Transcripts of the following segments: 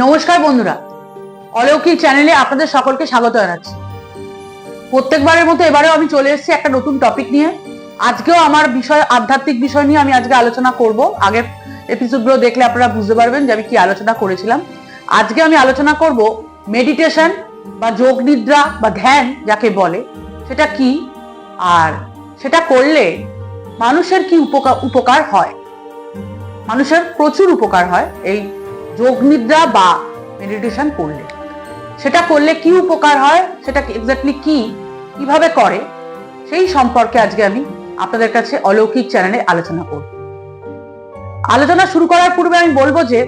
নমস্কার বন্ধুরা, অলৌকিক চ্যানেলে আপনাদের সকলকে স্বাগত জানাচ্ছি। প্রত্যেকবারের মতো এবারেও আমি চলে এসেছি একটা নতুন টপিক নিয়ে। আজকেও আমার বিষয় আধ্যাত্মিক বিষয় নিয়ে আমি আজকে আলোচনা করব। আগের এপিসোডগুলো দেখলে আপনারা বুঝতে পারবেন যে আমি কি আলোচনা করেছিলাম। আজকে আমি আলোচনা করব মেডিটেশন বা যোগ নিদ্রা বা ধ্যান যাকে বলে, সেটা কি, আর সেটা করলে মানুষের কি উপকার হয়। মানুষের প্রচুর উপকার হয় এই যোগ নিদ্রা বা মেডিটেশন করলে। সেটা করলে কি উপকার হয়, সেটা এক্স্যাক্টলি কিভাবে করে, সেই সম্পর্কে আজকে আমি আপনাদের কাছে অলৌকিক চ্যানেলে আলোচনা করব। আলোচনা শুরু করার পূর্বে আমি বলবো যে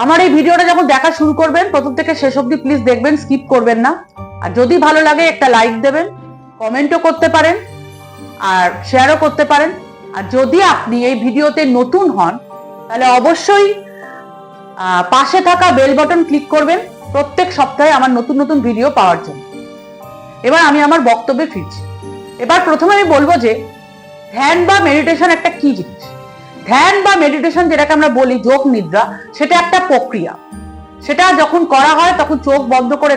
আমার এই ভিডিওটা যখন দেখা শুরু করবেন, প্রথম থেকে শেষ অবধি প্লিজ দেখবেন, স্কিপ করবেন না। আর যদি ভালো লাগে একটা লাইক দেবেন, কমেন্টও করতে পারেন আর শেয়ারও করতে পারেন। আর যদি আপনি এই ভিডিওতে নতুন হন তাহলে অবশ্যই পাশে থাকা বেল বাটন ক্লিক করবেন প্রত্যেক সপ্তাহে আমার নতুন নতুন ভিডিও পাওয়ার জন্য। এবার আমি আমার বক্তব্যে ফিরছি। এবার প্রথমে আমি বলবো যে ধ্যান বা মেডিটেশন একটা কি জিনিস। ধ্যান বা মেডিটেশন যেটাকে আমরা বলি যোগ নিদ্রা, সেটা একটা প্রক্রিয়া। সেটা যখন করা হয় তখন চোখ বন্ধ করে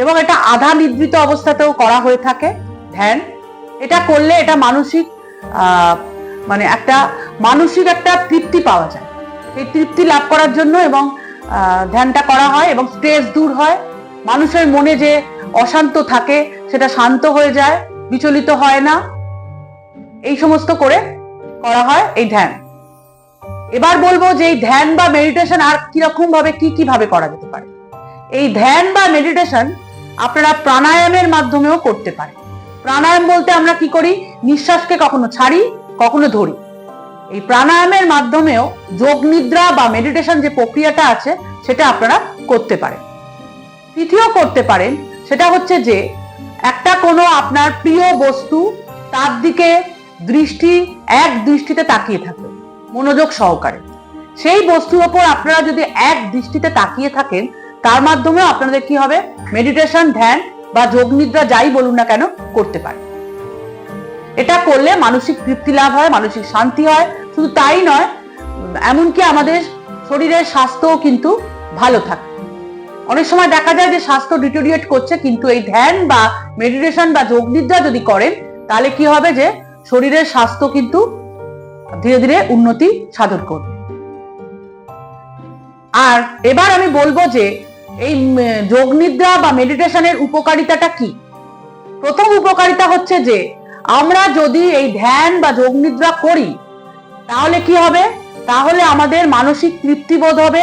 এবং এটা আধা নিদ্রিত অবস্থাতেও করা হয়ে থাকে ধ্যান। এটা করলে এটা মানসিক একটা তৃপ্তি পাওয়া যায়। এই তৃপ্তি লাভ করার জন্য এবং ধ্যানটা করা হয় এবং স্ট্রেস দূর হয়। মানুষের মনে যে অশান্ত থাকে সেটা শান্ত হয়ে যায়, বিচলিত হয় না। এই সমস্ত করে করা হয় এই ধ্যান। এবার বলবো যে এই ধ্যান বা মেডিটেশন আর কিরকম ভাবে কিভাবে করা যেতে পারে। এই ধ্যান বা মেডিটেশন আপনারা প্রাণায়ামের মাধ্যমেও করতে পারেন। প্রাণায়াম বলতে আমরা কি করি, নিঃশ্বাসকে কখনো ছাড়ি কখনো ধরি। এই প্রাণায়ামের মাধ্যমেও যোগ নিদ্রা বা মেডিটেশন যে প্রক্রিয়াটা আছে সেটা আপনারা করতে পারেন। তৃতীয় করতে পারেন, সেটা হচ্ছে যে একটা কোনো আপনার প্রিয় বস্তু, তার দিকে এক দৃষ্টিতে তাকিয়ে থাকবে মনোযোগ সহকারে। সেই বস্তুর ওপর আপনারা যদি এক দৃষ্টিতে তাকিয়ে থাকেন, তার মাধ্যমেও আপনাদের কি হবে, মেডিটেশন, ধ্যান বা যোগ নিদ্রা যাই বলুন না কেন করতে পারে। এটা করলে মানসিক তৃপ্তি লাভ হয়, মানসিক শান্তি হয়। শুধু তাই নয়, এমনকি আমাদের শরীরের স্বাস্থ্যও কিন্তু ভালো থাকে। অনেক সময় দেখা যায় যে স্বাস্থ্য ডিটোরিয়েট করছে, কিন্তু এই ধ্যান বা মেডিটেশন বা যোগ নিদ্রা যদি করেন তাহলে কি হবে যে শরীরের স্বাস্থ্য কিন্তু ধীরে ধীরে উন্নতি সাধন করবে। আর এবার আমি বলবো যে এই যোগ নিদ্রা বা মেডিটেশনের উপকারিতাটা কি। প্রথম উপকারিতা হচ্ছে যে আমরা যদি এই ধ্যান বা যোগ নিদ্রা করি তাহলে কি হবে, তাহলে আমাদের মানসিক তৃপ্তি বোধ হবে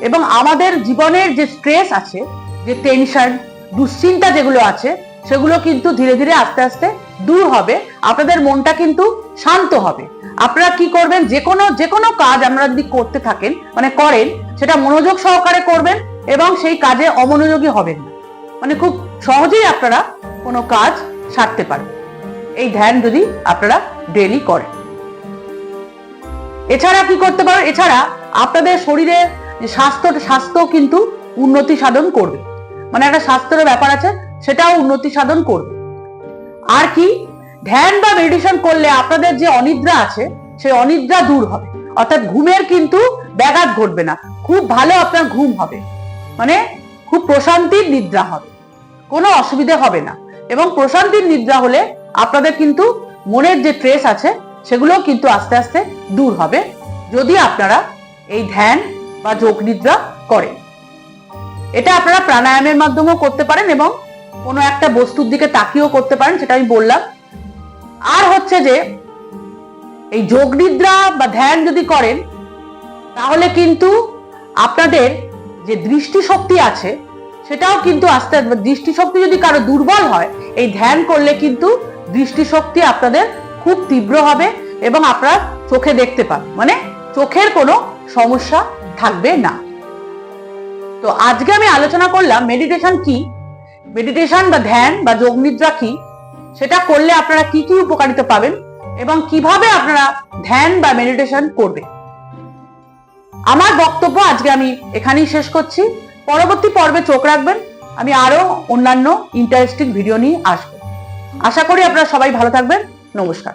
এবং আমাদের জীবনের যে স্ট্রেস আছে, যে টেনশন, দুশ্চিন্তা যেগুলো আছে, সেগুলো কিন্তু ধীরে ধীরে আস্তে আস্তে দূর হবে। আপনাদের মনটা কিন্তু শান্ত হবে। আপনারা কি করবেন, যে কোনো কাজ আমরা যদি করতে থাকেন করেন, সেটা মনোযোগ সহকারে করবেন এবং সেই কাজে অমনোযোগী হবেন না। খুব সহজেই আপনারা কোনো কাজ সারতে পারবেন এই ধ্যান যদি আপনারা ডেইলি করেন। এছাড়া কি করতে পারেন, এছাড়া আপনাদের শরীরের স্বাস্থ্য কিন্তু উন্নতি সাধন করবে। একটা স্বাস্থ্যের ব্যাপার আছে, সেটাও উন্নতি সাধন করবে। আর কি, ধ্যান বা মেডিটেশন করলে আপনাদের যে অনিদ্রা আছে সেই অনিদ্রা দূর হবে। অর্থাৎ ঘুমের কিন্তু ব্যাঘাত ঘটবে না। খুব ভালো আপনার ঘুম হবে, খুব প্রশান্তির নিদ্রা হবে, কোনো অসুবিধা হবে না। এবং প্রশান্তির নিদ্রা হলে আপনাদের কিন্তু মনের যে ট্রেস আছে সেগুলো কিন্তু আস্তে আস্তে দূর হবে, যদি আপনারা এই ধ্যান বা যোগ নিদ্রা করেন। এটা আপনারা প্রাণায়ামের মাধ্যমেও করতে পারেন এবং কোনো একটা বস্তুর দিকে তাকিয়েও করতে পারেন, সেটা আমি বললাম। আর হচ্ছে যে এই যোগ নিদ্রা বা ধ্যান যদি করেন তাহলে কিন্তু আপনাদের যে দৃষ্টিশক্তি আছে সেটাও কিন্তু আস্তে আস্তে, দৃষ্টিশক্তি যদি কারো দুর্বল হয়, এই ধ্যান করলে কিন্তু দৃষ্টিশক্তি আপনাদের খুব তীব্র হবে এবং আপনারা চোখে দেখতে পাবেন, চোখের কোনো সমস্যা থাকবে না। তো আজকে আমি আলোচনা করলাম মেডিটেশন কি, মেডিটেশন বা ধ্যান বা যোগ নিদ্রা কি, সেটা করলে আপনারা কি উপকারিতা পাবেন এবং কিভাবে আপনারা ধ্যান বা মেডিটেশন করবেন। আমার বক্তব্য আজকে আমি এখানেই শেষ করছি। পরবর্তী পর্বে চোখ রাখবেন, আমি আরো অন্যান্য ইন্টারেস্টিং ভিডিও নিয়ে আসবো। আশা করি আপনারা সবাই ভালো থাকবেন। নমস্কার।